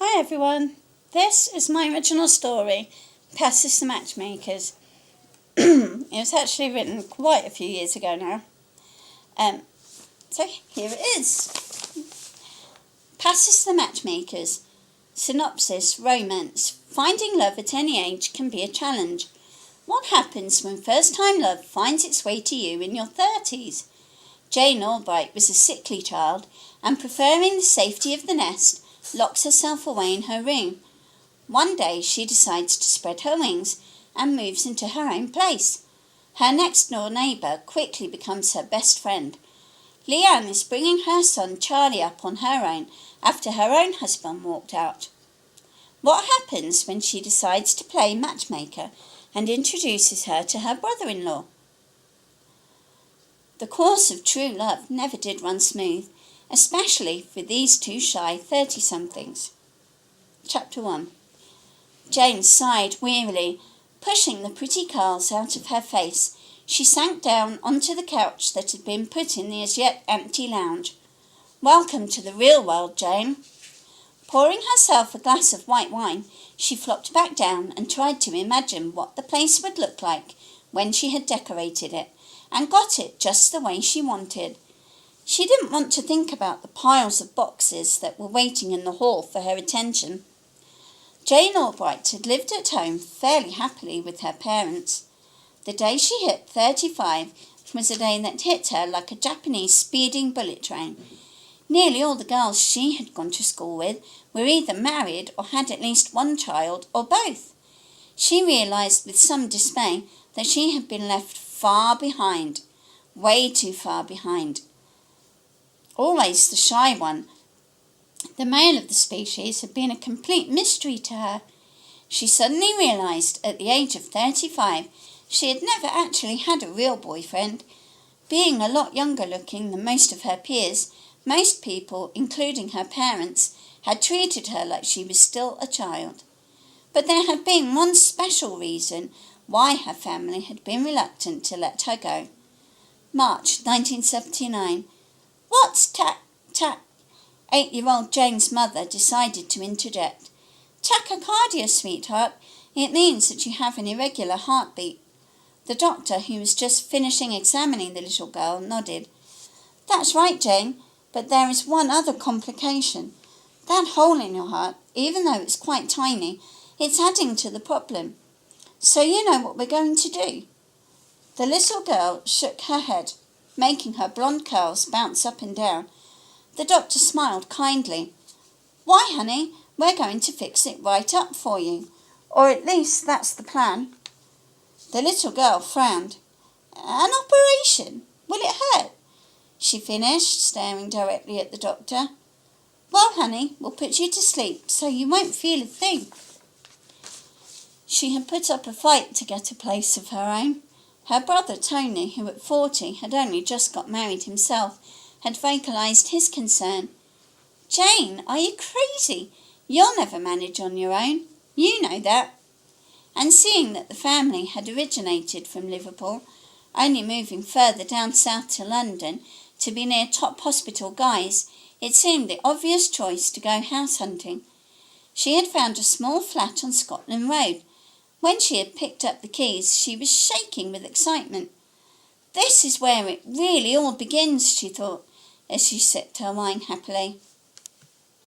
Hi everyone, this is my original story, Passes the Matchmakers. It was actually written quite a few years ago now. So here it is. Passes the Matchmakers. Synopsis, romance. Finding love at any age can be a challenge. What happens when first-time love finds its way to you in your 30s? Jane Albright was a sickly child and, preferring the safety of the nest, locks herself away in her room. One day she decides to spread her wings and moves into her own place. Her next-door neighbour quickly becomes her best friend. Leanne is bringing her son Charlie up on her own after her own husband walked out. What happens when she decides to play matchmaker and introduces her to her brother-in-law? The course of true love never did run smooth, especially for these two shy 30-somethings. Chapter 1. Jane sighed wearily. Pushing the pretty curls out of her face, she sank down onto the couch that had been put in the as-yet empty lounge. "Welcome to the real world, Jane." Pouring herself a glass of white wine, she flopped back down and tried to imagine what the place would look like when she had decorated it and got it just the way she wanted. She didn't want to think about the piles of boxes that were waiting in the hall for her attention. Jane Albright had lived at home fairly happily with her parents. The day she hit 35 was a day that hit her like a Japanese speeding bullet train. Nearly all the girls she had gone to school with were either married or had at least one child or both. She realised with some dismay that she had been left far behind, way too far behind. Always the shy one, the male of the species had been a complete mystery to her. She suddenly realised at the age of 35 she had never actually had a real boyfriend. Being a lot younger looking than most of her peers, most people, including her parents, had treated her like she was still a child. But there had been one special reason why her family had been reluctant to let her go. March 1979. "What's tack?" 8-year-old Jane's mother decided to interject. "Tachycardia, sweetheart. It means that you have an irregular heartbeat." The doctor, who was just finishing examining the little girl, nodded. "That's right, Jane, but there is one other complication. That hole in your heart, even though it's quite tiny, it's adding to the problem. So you know what we're going to do?" The little girl shook her head, making her blonde curls bounce up and down. The doctor smiled kindly. "Why, honey, we're going to fix it right up for you. Or at least that's the plan." The little girl frowned. "An operation? Will it hurt?" she finished, staring directly at the doctor. "Well, honey, we'll put you to sleep so you won't feel a thing." She had put up a fight to get a place of her own. Her brother Tony, who at 40 had only just got married himself, had vocalised his concern. "Jane, are you crazy? You'll never manage on your own. You know that." And seeing that the family had originated from Liverpool, only moving further down south to London to be near top hospital guys, it seemed the obvious choice to go house hunting. She had found a small flat on Scotland Road. When she had picked up the keys, she was shaking with excitement. "This is where it really all begins," she thought, as she sipped her wine happily.